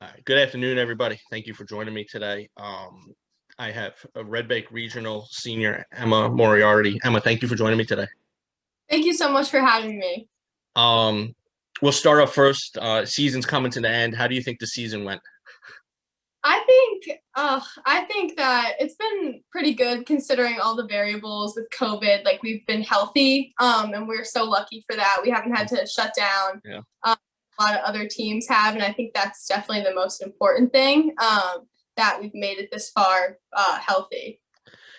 All right. Good afternoon, everybody. Thank you for joining me today. I have a Red Bank Regional Senior Emma Moriarty. Emma, thank you for joining me today. Thank you so much for having me. Um, we'll start off first. Season's coming to the end. How do you think the season went? I think that it's been pretty good considering all the variables with COVID. Like we've been healthy, and we're so lucky for that. We haven't had to shut down. Yeah. A lot of other teams have, and I think that's definitely the most important thing. That we've made it this far healthy.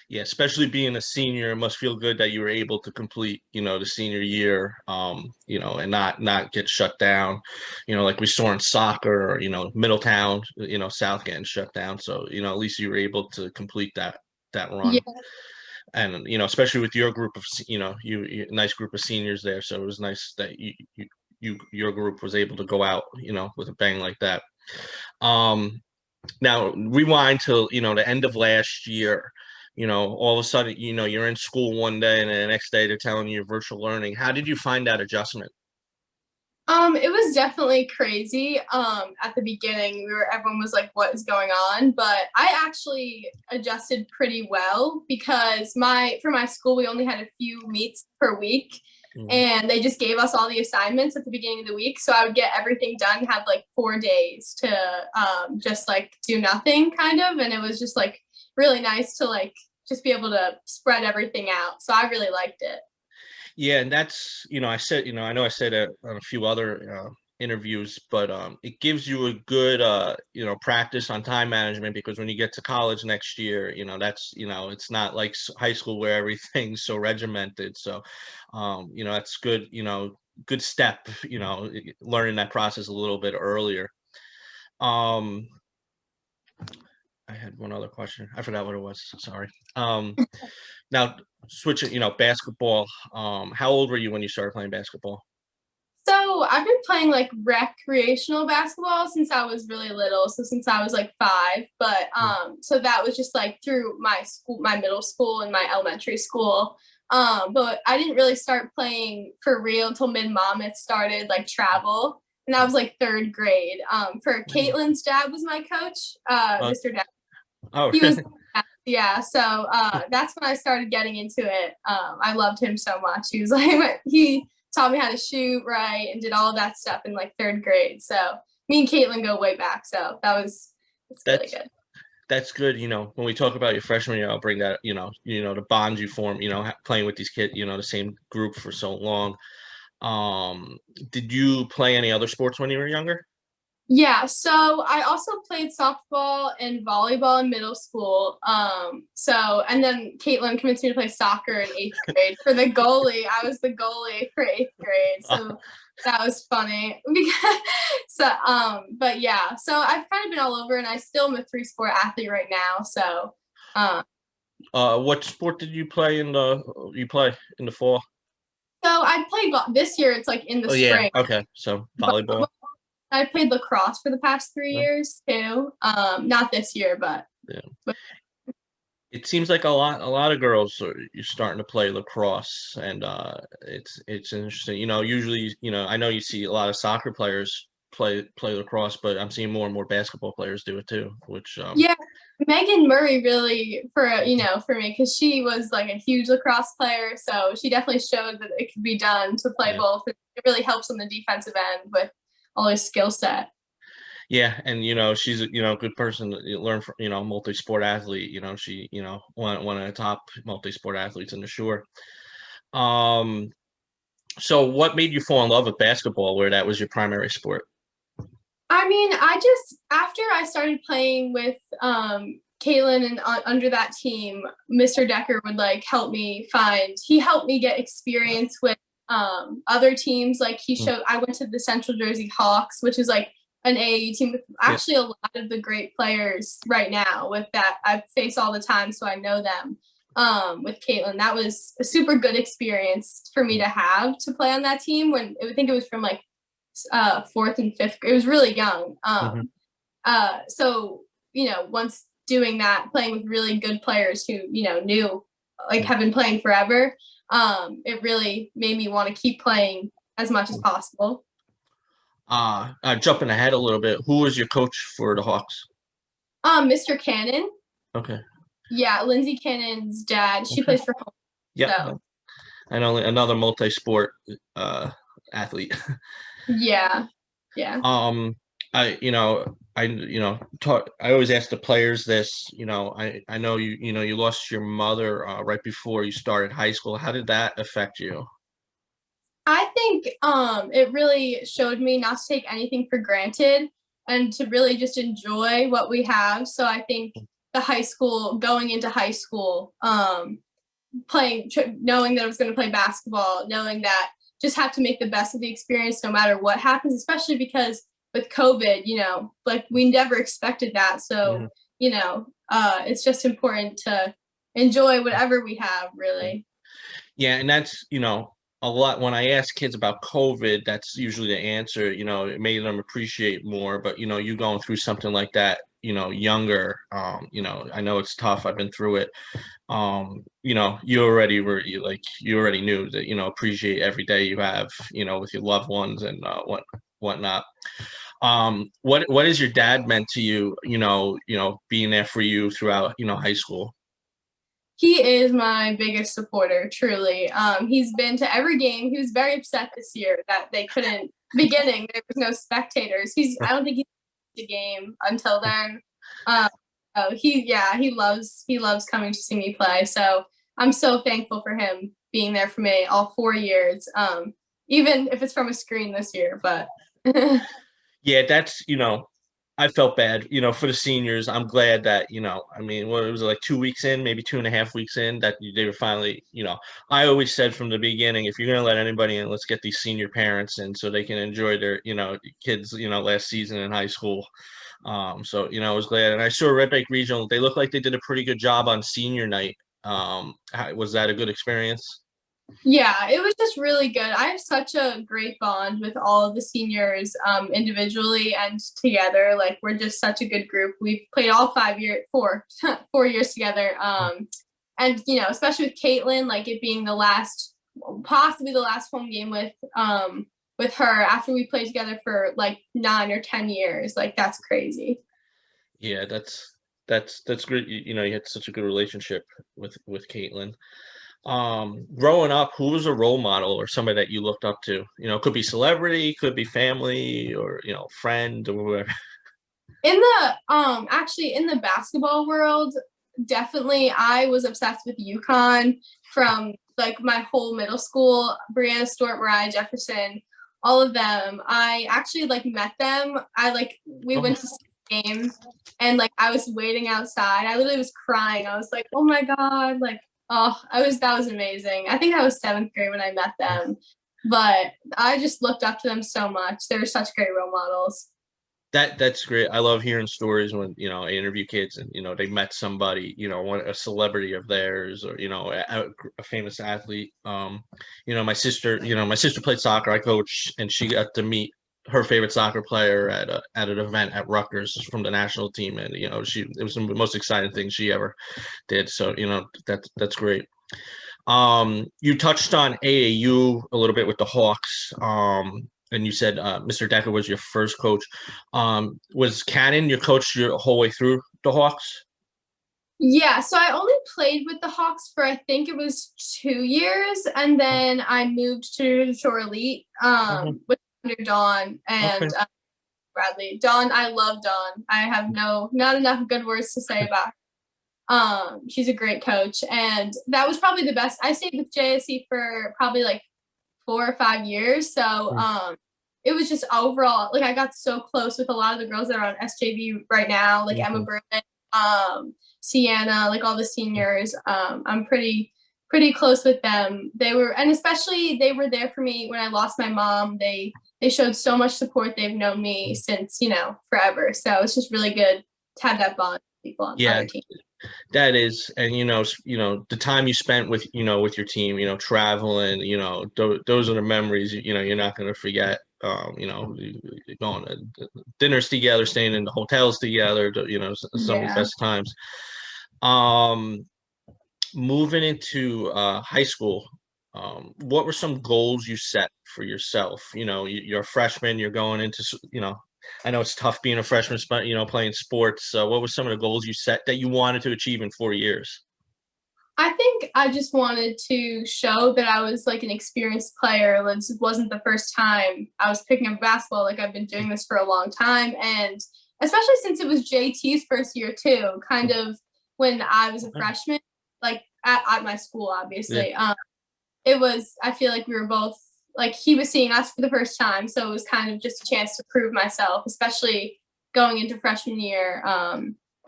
Yeah, especially being a senior, it must feel good that you were able to complete, the senior year, and not get shut down, like we saw in soccer, or, Middletown, South getting shut down. So, at least you were able to complete that run. Yeah. And, especially with your group of, you nice group of seniors there. So it was nice that your group was able to go out, with a bang like that. Now rewind to, the end of last year. All of a sudden, you're in school one day and then the next day they're telling you virtual learning. How did you find that adjustment? It was definitely crazy. At the beginning, everyone was like, "What is going on?" But I actually adjusted pretty well because for my school we only had a few meets per week, Mhm. and they just gave us all the assignments at the beginning of the week. So I would get everything done, have like 4 days to just like do nothing, kind of, and it was just like really nice to like just be able to spread everything out. So I really liked it. Yeah, and that's, I said, I know I said it on a few other interviews, but it gives you a good, practice on time management, because when you get to college next year, that's, it's not like high school where everything's so regimented. So, that's good, good step, learning that process a little bit earlier. Um, I had one other question. I forgot what it was. Sorry. Now switching, basketball. How old were you when you started playing basketball? So I've been playing like recreational basketball since I was really little. So since I was like 5, but Mm. so that was just like through my school, my middle school and my elementary school. But I didn't really start playing for real until mid-Monmouth started like travel, and that was like 3rd grade. For Caitlin's dad was my coach, Uh, Mr. Dad. oh, He was, yeah. So that's when I started getting into it. I loved him so much. He was like, he taught me how to shoot right and did all of that stuff in like 3rd grade. So me and Caitlin go way back. So it's really that's good. that's good. When we talk about your freshman year, I'll bring that. The bonds you form. Playing with these kids. The same group for so long. Um, did you play any other sports when you were younger? Yeah, so I also played softball and volleyball in middle school. And then Caitlin convinced me to play soccer in 8th grade. For the goalie, I was the goalie for 8th grade. So that was funny. But yeah, so I've kind of been all over, and I still am a 3-sport athlete right now. So, um, What sport did you play in the fall? I played this year. It's like in the Oh yeah. spring. Okay. So But volleyball. I played lacrosse for the past 3 years too. Not this year, but. Yeah. but It seems like a lot of girls are you're starting to play lacrosse, and it's interesting. Usually, I know you see a lot of soccer players play lacrosse, but I'm seeing more and more basketball players do it too, which Yeah, Megan Murray really for me because she was like a huge lacrosse player, so she definitely showed that it could be done to play yeah. both. It really helps on the defensive end with all his skill set. Yeah, and she's a good person to learn from, multi-sport athlete. She, one of the top multi-sport athletes in the shore. Um, so what made you fall in love with basketball, where that was your primary sport? I mean, I just after I started playing with Kaylin and under that team, Mr. Decker would like he helped me get experience with other teams. Like I went to the Central Jersey Hawks, which is like an AAU team with Yeah. actually a lot of the great players right now with that I face all the time, so I know them. With Caitlin, that was a super good experience for me to have to play on that team when I think it was from like 4th and 5th grade. It was really young. Mhm. So once doing that, playing with really good players who knew like have been playing forever, it really made me want to keep playing as much as possible. Jumping ahead a little bit, who was your coach for the Hawks? Mr. Cannon. Okay. Yeah, Lindsay Cannon's dad. She Okay. plays for home. Yep. So I know another multi-sport athlete. yeah, yeah. Um, I always ask the players this. I know you lost your mother right before you started high school. How did that affect you? I think it really showed me not to take anything for granted and to really just enjoy what we have. So I think going into high school, knowing that I was going to play basketball, knowing that just have to make the best of the experience no matter what happens, especially because with COVID, like we never expected that. So, Mhm. it's just important to enjoy whatever we have, really. Yeah, and that's, a lot when I ask kids about COVID, that's usually the answer. It made them appreciate more, but you going through something like that, younger, I know it's tough. I've been through it. You already knew that, appreciate every day you have, with your loved ones and whatnot. What has your dad meant to you, being there for you throughout, high school? He is my biggest supporter, truly. He's been to every game. He was very upset this year that they couldn't. Beginning, there was no spectators. I don't think he's the game until then. Um, he loves coming to see me play. So I'm so thankful for him being there for me all 4 years. Even if it's from a screen this year, but Yeah, that's, I felt bad, for the seniors. I'm glad that, I mean, what it was like 2 weeks in, maybe 2.5 weeks in, that they were finally, I always said from the beginning, if you're going to let anybody in, let's get these senior parents in so they can enjoy their, kids, last season in high school. So, I was glad. And I saw Red Bank Regional, they looked like they did a pretty good job on senior night. Was that a good experience? Yeah, it was just really good. I have such a great bond with all of the seniors, individually and together. Like we're just such a good group. We've played all 4 years together. And especially with Caitlin, like it being possibly the last home game with her after we played together for like 9 or 10 years. Like that's crazy. Yeah, that's great. You had such a good relationship with Caitlin. Growing up, who was a role model or somebody that you looked up to? It could be celebrity, could be family, or friend or whoever. Actually in the basketball world, definitely I was obsessed with UConn from like my whole middle school. Brianna Stewart, Mariah Jefferson, all of them. I actually like met them. We Oh, went to see a game and like I was waiting outside. I literally was crying. I was like, oh my God, like that was amazing. I think I was seventh grade when I met them. But I just looked up to them so much. They were such great role models. that's great. I love hearing stories when I interview kids and they met somebody, a celebrity of theirs, or a famous athlete. My sister played soccer. I coached, and she got to meet her favorite soccer player at an event at Rutgers from the national team, and it was the most exciting thing she ever did. So that's great. You touched on AAU a little bit with the Hawks. And you said Mr. Decker was your first coach. Was Cannon your coach your whole way through the Hawks? Yeah, so I only played with the Hawks for I think it was 2 years, and then I moved to Shore Elite Mhm. with under Dawn Okay. and Bradley. Dawn, I love Dawn. I have not enough good words to say about her. She's a great coach, and that was probably the best. I stayed with JSC for probably like 4 or 5 years, so it was just overall like I got so close with a lot of the girls that are on SJV right now, like Emma Mhm. Berlin, Sienna, like all the seniors. I'm pretty close with them. Especially they were there for me when I lost my mom. They showed so much support. They've known me since forever. So it's just really good to have that bond with people on Yeah, your team. that is, and the time you spent with your team, traveling, those are the memories, you're not going to forget. Going to dinners together, staying in the hotels together, some of the Yeah. best times. Um, Moving into high school. what were some goals you set for yourself? You're a freshman, you're going into, I know it's tough being a freshman, playing sports. So what were some of the goals you set that you wanted to achieve in 4 years? I think I just wanted to show that I was like an experienced player. This wasn't the first time I was picking up basketball. Like I've been doing this for a long time. And especially since it was JT's first year too, kind of when I was a freshman, like at my school, Yeah. obviously. I feel like we were both like he was seeing us for the first time. So it was kind of just a chance to prove myself, especially going into freshman year.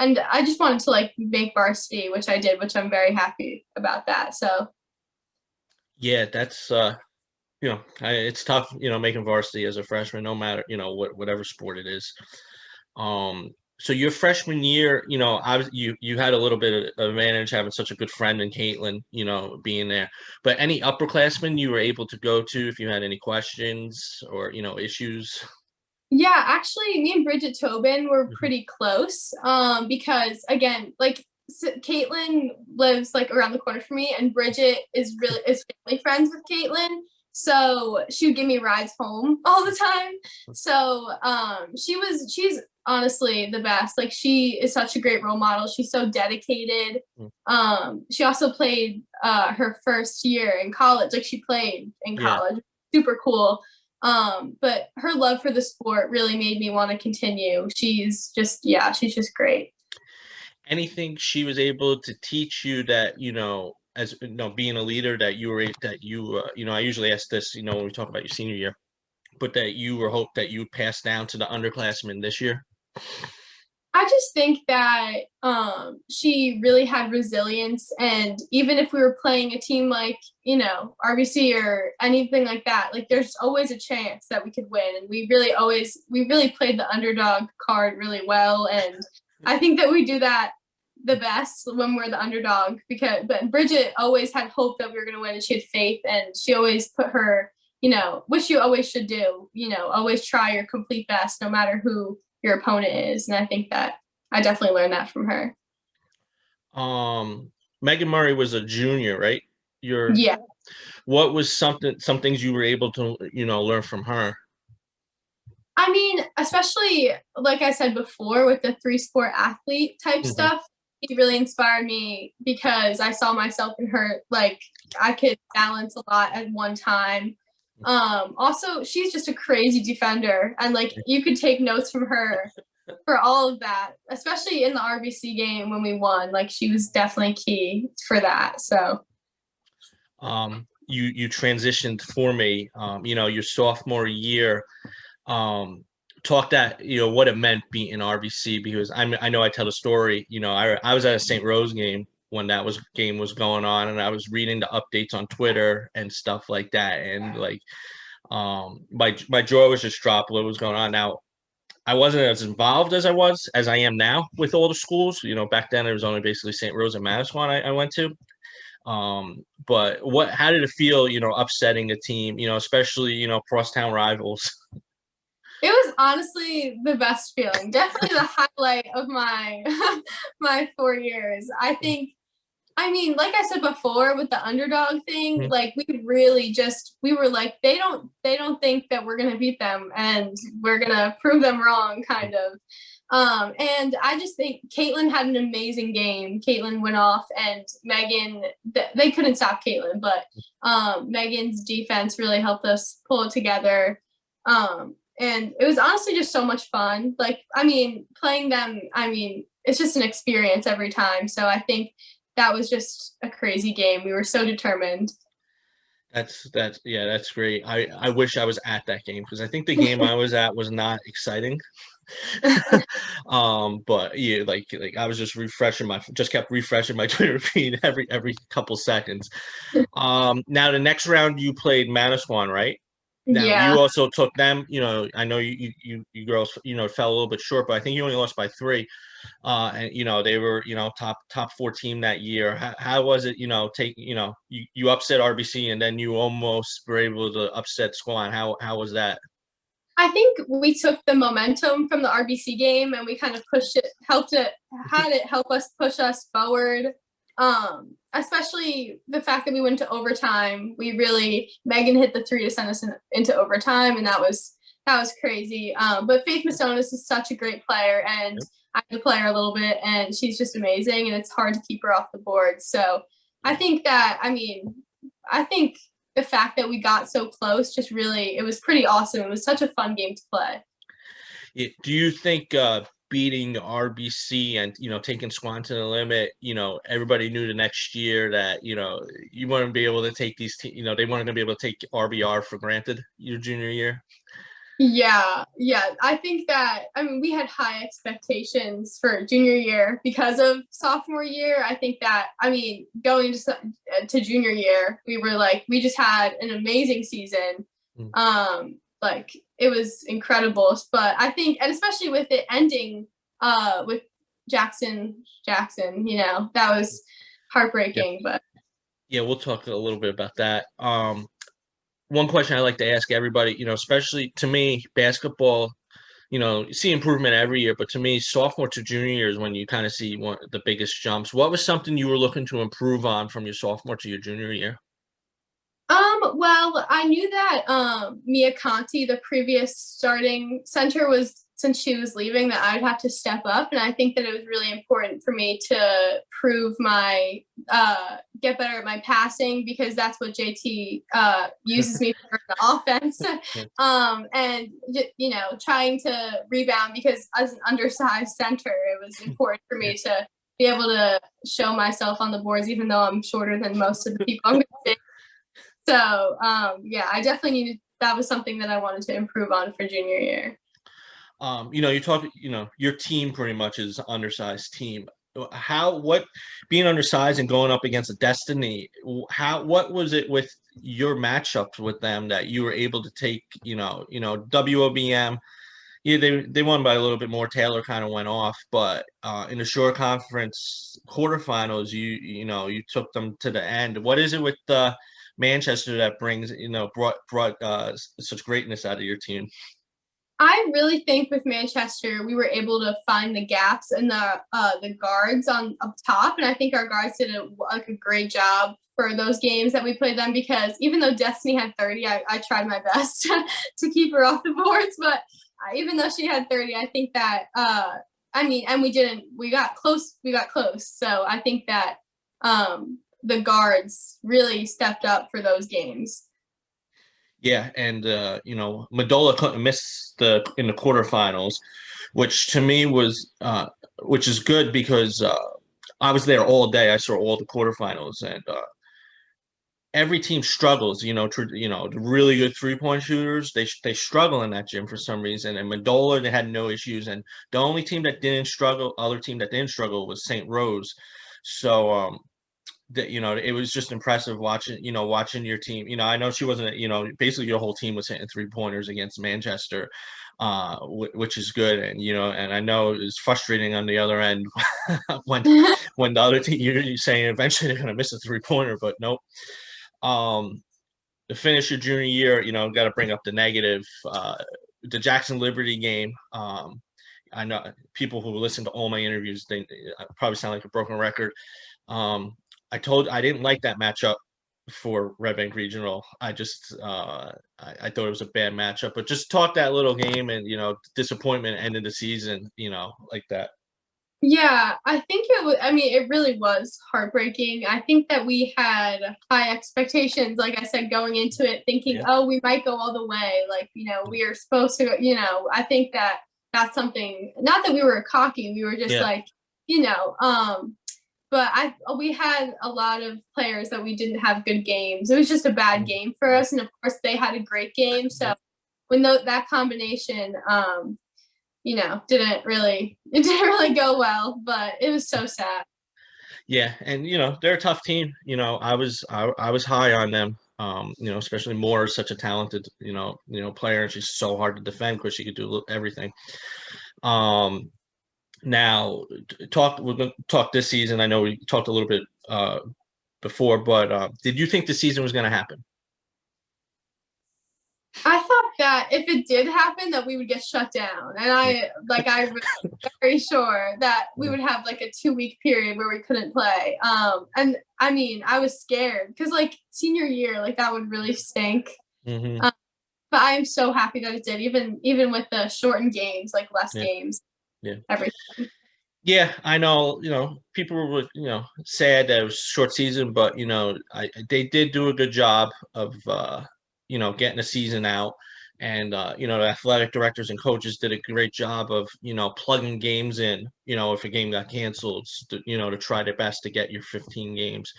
And I just wanted to like make varsity, which I did, which I'm very happy about that. So Yeah, that's it's tough, making varsity as a freshman, no matter, whatever sport it is. So your freshman year, you had a little bit of advantage having such a good friend in Caitlin, being there. But any upperclassmen you were able to go to if you had any questions or, issues? yeah, actually, me and Bridget Tobin were Mhm. pretty close. Because again, like Caitlin lives like around the corner from me, and Bridget is family friends with Caitlin. So she would give me rides home all the time. So she's honestly the best. Like she is such a great role model. She's so dedicated. Mm. She also played her first year in college. Like she played in Yeah. college. Super cool. But her love for the sport really made me want to continue. She's just great. Anything she was able to teach you that, as being a leader that I usually ask this, when we talk about your senior year, but that you were hope that you pass down to the underclassmen this year? I just think that she really had resilience, and even if we were playing a team like RBC or anything like that, like there's always a chance that we could win, and we really played the underdog card really well, and I think that we do that the best when we're the underdog but Bridget always had hope that we were going to win, and she had faith, and she always put her which you always should do, always try your complete best no matter who your opponent is. And I think that I definitely learned that from her. Megan Murray was a junior, right? Yeah. What was some things you were able to, learn from her? I mean, especially like I said before, with the 3-sport athlete type Mhm. stuff, it really inspired me because I saw myself in her. Like I could balance a lot at one time. Also, she's just a crazy defender, and like you could take notes from her for all of that, especially in the RBC game when we won. Like she was definitely key for that. So You transitioned for me, your sophomore year. Talk that, what it meant being in RBC, because I know I tell the story. I was at a St. Rose game when game was going on, and I was reading the updates on Twitter and stuff like that, and like my jaw was just dropped what was going on. Now I wasn't as involved as I am now with all the schools. Back then it was only basically St. Rose and Manasquan I went to. But how did it feel, upsetting a team, especially, crosstown rivals? it was honestly the best feeling. Definitely the highlight of my my 4 years. I think. I mean, like I said before, with the underdog thing, Mhm. like we were like they don't think that we're gonna beat them, and we're gonna prove them wrong, kind of. And I just think Caitlin had an amazing game. Caitlin went off, and Megan, they couldn't stop Caitlin, but Megan's defense really helped us pull it together. And it was honestly just so much fun. Like, I mean, playing them, I mean, it's just an experience every time. So I think that was just a crazy game. We were so determined. That's great. I wish I was at that game, because I think the game I was at was not exciting. But yeah, like I was just kept refreshing my Twitter feed every couple seconds. Now the next round you played Manasquan, right? Now Yeah. you also took them. I know you girls, fell a little bit short, but I think you only lost by 3. And they were, top 4 team that year. How was it, you upset RBC, and then you almost were able to upset Squan. How was that? I think we took the momentum from the RBC game and we kind of had it help us push us forward. Especially the fact that we went to overtime. Megan hit the three to send us into overtime, and that was crazy. But Faith Masonis is such a great player, and I have to play her a little bit, and she's just amazing, and it's hard to keep her off the board. So I think the fact that we got so close it was pretty awesome. It was such a fun game to play. Yeah. Do you think beating RBC and taking Swan to the limit, everybody knew the next year that you wouldn't be able to take these they weren't going to be able to take RBR for granted your junior year? Yeah. I think that, we had high expectations for junior year because of sophomore year. I think that, going to junior year, we just had an amazing season. It was incredible. But I think, and especially with it ending with Jackson, that was heartbreaking. But yeah, we'll talk a little bit about that. One question I like to ask everybody, especially to me, basketball, you see improvement every year, but to me, sophomore to junior year is when you kind of see the biggest jumps. What was something you were looking to improve on from your sophomore to your junior year? Well, I knew that Mia Conti, the previous starting center, since she was leaving, that I'd have to step up, and I think that it was really important for me to prove get better at my passing, because that's what JT uses me for the offense. And trying to rebound, because as an undersized center, it was important for me to be able to show myself on the boards, even though I'm shorter than most of the people I'm going to be. So, I definitely needed, that was something that I wanted to improve on for junior year. You talk, your team pretty much is an undersized team. Being undersized and going up against a Destiny, what was it with your matchups with them that you were able to take, WOBM? Yeah, they won by a little bit more. Taylor kind of went off, but in the short conference quarterfinals, you took them to the end. What is it with Manchester that brought such greatness out of your team? I really think with Manchester, we were able to find the gaps in the guards up top, and I think our guards did a great job for those games that we played them, because even though Destiny had 30, I tried my best to keep her off the boards, but even though she had 30, I think that and we got close, so I think that the guards really stepped up for those games. Yeah, and Madola couldn't miss in the quarterfinals, which to me was which is good, because I was there all day. I saw all the quarterfinals, and every team struggles. The really good 3-point shooters, they struggle in that gym for some reason. And Madola, they had no issues, and the only team that didn't struggle, was St. Rose. So it was just impressive watching your team. I know she wasn't, basically your whole team was hitting 3-pointers against Manchester, which is good. And, and I know it's frustrating on the other end when the other team, you're saying eventually they're going to miss a 3-pointer, but nope. To finish your junior year, got to bring up the negative, the Jackson Liberty game. I know people who listen to all my interviews, they probably sound like a broken record. I didn't like that matchup for Red Bank Regional. I just I thought it was a bad matchup. But just talk that little game and disappointment ending the season, like that. Yeah, I think it really was heartbreaking. I think that we had high expectations, like I said, going into it, thinking, oh, we might go all the way. We are supposed to, I think that that's something, not that we were cocky, we were just but we had a lot of players that we didn't have good games. It was just a bad game for us. And of course they had a great game. So when that combination, it didn't really go well, but it was so sad. Yeah. And, they're a tough team. I was high on them. Especially Moore is such a talented, player, and she's so hard to defend because she could do everything. Now, we're going to talk this season. I know we talked a little bit before, but did you think the season was going to happen? I thought that if it did happen, that we would get shut down, and I was very sure that we would have like a 2-week period where we couldn't play. And I mean, I was scared because like senior year, like that would really stink. Mm-hmm. Um, but I am so happy that it did, even with the shortened games, like less Yeah. games, Yeah. everything. Yeah, I know, people were, sad that it was a short season, but they did do a good job of getting the season out. And the athletic directors and coaches did a great job of, plugging games in, if a game got canceled, to try their best to get your 15 games.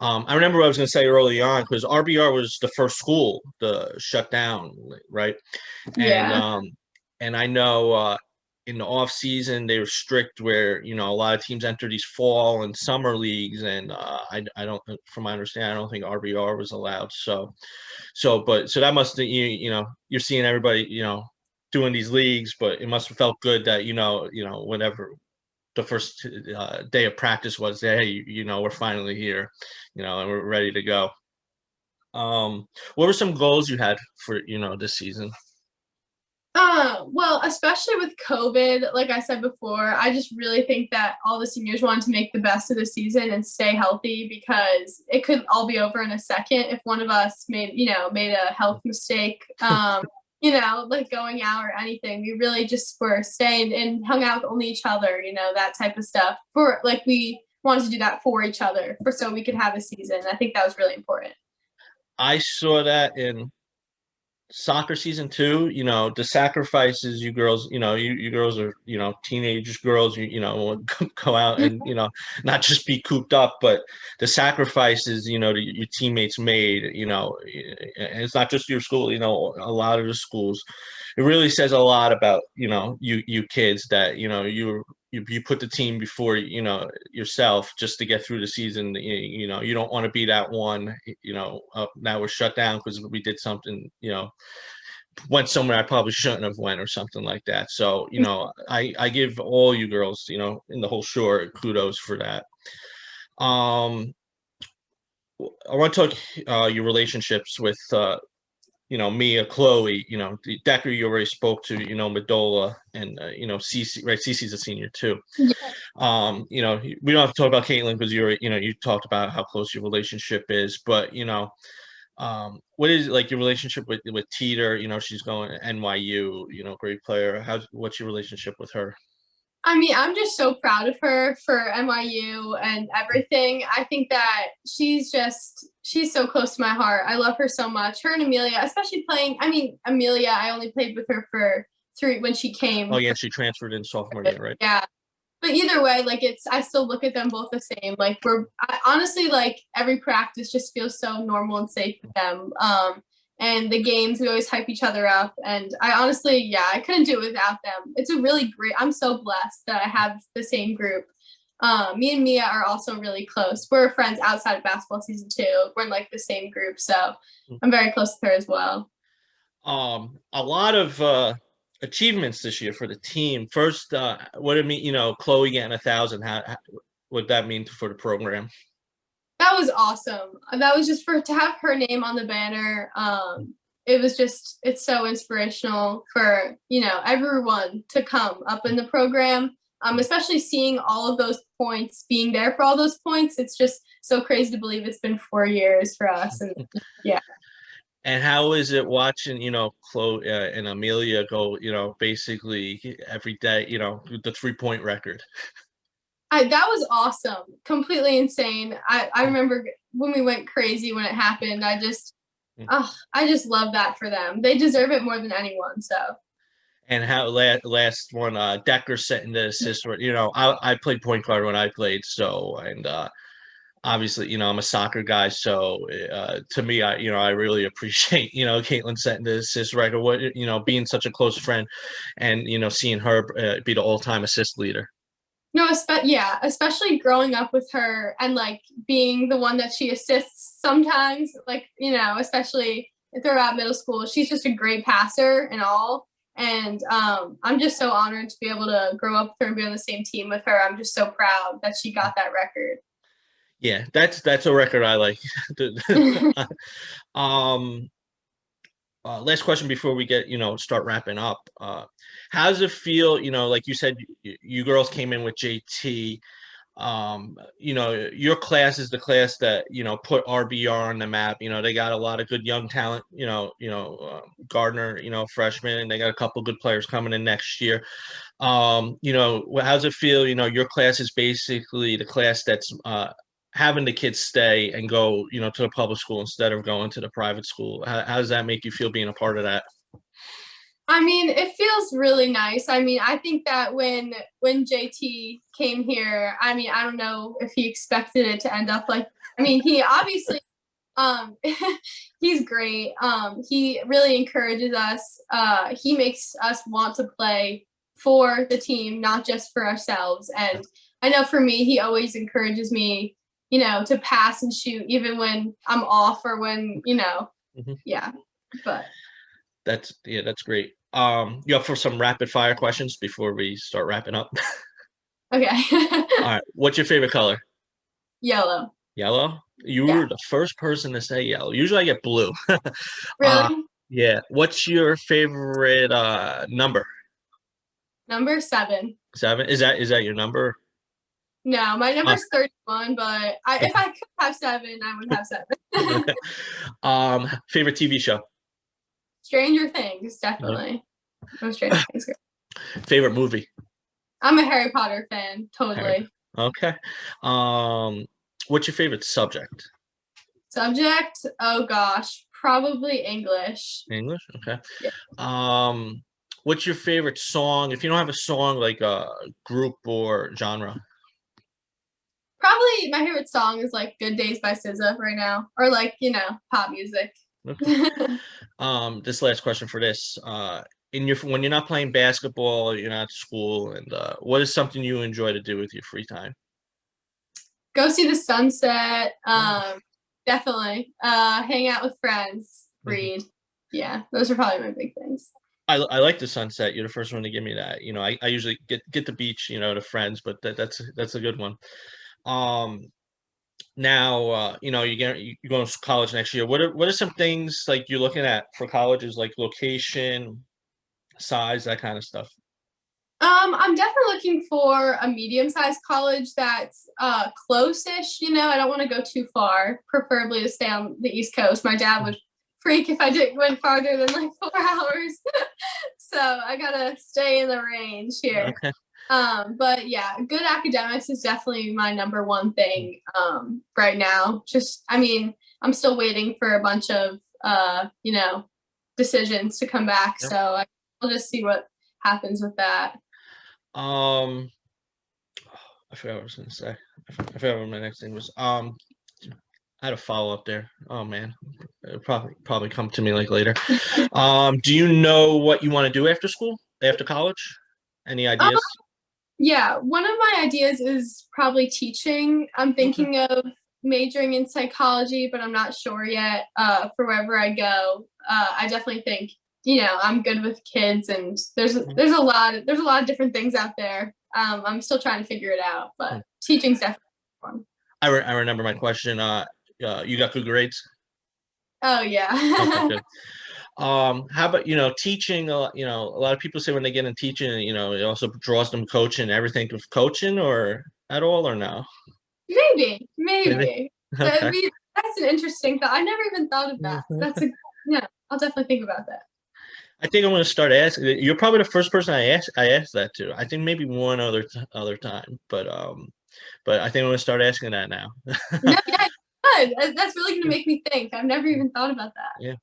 I remember what I was going to say early on because RBR was the first school to shut down, right? And Yeah. and I know in the off season they were strict where a lot of teams enter these fall and summer leagues, and I don't, from my understanding, I don't think RBR was allowed. So that must, you're seeing everybody doing these leagues, but it must have felt good that whenever the first day of practice was, hey, we're finally here, and we're ready to go. What were some goals you had for this season? Well, especially with COVID, like I said before, I just really think that all the seniors wanted to make the best of the season and stay healthy because it could all be over in a second if one of us made a health mistake, like going out or anything. We really just were staying and hung out with only each other, that type of stuff. For like we wanted to do that for each other for so we could have a season. I think that was really important. I saw that in soccer season too. The sacrifices you girls, you girls are, teenage girls, go out and, not just be cooped up, but the sacrifices, your teammates made, and it's not just your school, a lot of the schools. It really says a lot about, you kids that, you put the team before, yourself just to get through the season. You don't want to be that one, now we're shut down because we did something, went somewhere I probably shouldn't have went or something like that. So, I give all you girls, in the whole shore, kudos for that. Um, I want to talk your relationships with Mia, Chloe, the Decker you already spoke to, Madola, and Cece, right? Cece's a senior too. Yeah. We don't have to talk about Caitlin because you talked about how close your relationship is, but what is like your relationship with Teeter? She's going to NYU, great player. What's your relationship with her? I mean, I'm just so proud of her for NYU and everything. I think that she's so close to my heart. I love her so much. Her and Amelia, especially playing. I mean, Amelia, I only played with her for 3 when she came. Oh yeah, she transferred in sophomore year, right? Yeah. But either way, like I still look at them both the same. Like honestly, like every practice just feels so normal and safe with them. And the games, we always hype each other up. And I honestly, yeah, I couldn't do it without them. It's a really great, I'm so blessed that I have the same group. Me and Mia are also really close. We're friends outside of basketball season too. We're in like the same group. So I'm very close with her as well. A lot of achievements this year for the team. First, what did it mean, Chloe getting 1,000, what that mean for the program? That was awesome. That was just to have her name on the banner. It's so inspirational for, everyone to come up in the program. Especially seeing all of those points, being there for all those points. It's just so crazy to believe it's been 4 years for us. And yeah. And how is it watching, Chloe and Amelia go, basically every day, the 3-point record? That was awesome. Completely insane. I remember when we went crazy when it happened. I just love that for them. They deserve it more than anyone. So. And how last one, Decker setting the assist. I played point guard when I played, so and obviously, I'm a soccer guy, so to me, I really appreciate, Caitlin setting the assist record. What, being such a close friend, and seeing her be the all-time assist leader. No, especially growing up with her and like being the one that she assists sometimes, like, especially throughout middle school. She's just a great passer and all. And I'm just so honored to be able to grow up with her and be on the same team with her. I'm just so proud that she got that record. Yeah, that's a record I like. last question before we get, start wrapping up. How does it feel, like you said, you girls came in with JT. Your class is the class that, put RBR on the map. They got a lot of good young talent, Gardner, freshman, and they got a couple good players coming in next year. How's it feel? Your class is basically the class that's having the kids stay and go, to the public school instead of going to the private school. How does that make you feel being a part of that? I mean, it feels really nice. I mean, I think that when JT came here, I mean, I don't know if he expected it to end up like, I mean, he obviously, he's great. He really encourages us. He makes us want to play for the team, not just for ourselves. And I know for me, he always encourages me, to pass and shoot, even when I'm off or when, yeah, but. That's great. You up for some rapid fire questions before we start wrapping up? Okay. All right. What's your favorite color? Yellow. Yellow? You were the first person to say yellow. Usually I get blue. Really? Yeah. What's your favorite number? Number 7. 7? Is that your number? No, my number's 31, but if I could have 7, I would have 7. Okay. Favorite TV show? Stranger Things, definitely. No, Stranger Things. Favorite movie? I'm a Harry Potter fan, totally. Okay. What's your favorite subject? Subject? Oh gosh, probably English. English? Okay. Yeah. What's your favorite song? If you don't have a song, like a group or genre? Probably my favorite song is like Good Days by SZA right now, or like, pop music. Okay. This last question for this. When you're not playing basketball, you're not at school, and what is something you enjoy to do with your free time? Go see the sunset. Definitely. Hang out with friends. Read. Yeah, those are probably my big things. I like the sunset. You're the first one to give me that. I usually get the beach, to friends, but that's a good one. Now, you're going to college next year. What are some things like you're looking at for colleges, like location, size, that kind of stuff? I'm definitely looking for a medium-sized college that's close-ish. I don't want to go too far. Preferably to stay on the East Coast. My dad would freak if I went farther than like 4 hours. So I gotta stay in the range here. Okay. But yeah, good academics is definitely my number one thing right now. I'm still waiting for a bunch of decisions to come back. Yep. So I'll just see what happens with that. I forgot what I was gonna say. I forgot what my next thing was. I had a follow up there. Oh man, it'll probably come to me like later. Do you know what you want to do after school, after college? Any ideas? Yeah, one of my ideas is probably teaching. I'm thinking of majoring in psychology, but I'm not sure yet. For wherever I go, I definitely think I'm good with kids, and there's a lot of different things out there. I'm still trying to figure it out, but teaching's definitely fun. I remember my question. You got good grades? Oh yeah. Okay, good. How about teaching? A lot of people say when they get in teaching, it also draws them coaching. Everything of coaching, or at all, or no? Maybe. Okay. I mean, that's an interesting thought. I never even thought of that. I'll definitely think about that. I think I'm going to start asking. You're probably the first person I asked that to. I think maybe one other time, but I think I'm going to start asking that now. No, yeah, good. That's really going to make me think. I've never even thought about that. Yeah.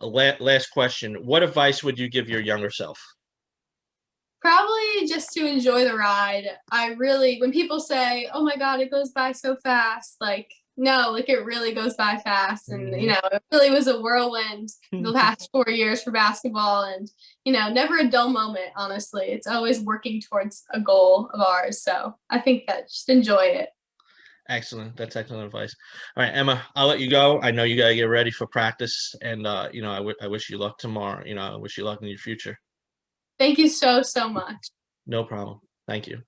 Last question. What advice would you give your younger self? Probably just to enjoy the ride. When people say, "Oh my God, it goes by so fast," like, no, like it really goes by fast. And, it really was a whirlwind the last 4 years for basketball, and, never a dull moment, honestly. It's always working towards a goal of ours. So I think that just enjoy it. Excellent. That's excellent advice. All right, Emma, I'll let you go. I know you got to get ready for practice, and, I wish you luck tomorrow. I wish you luck in your future. Thank you so, so much. No problem. Thank you.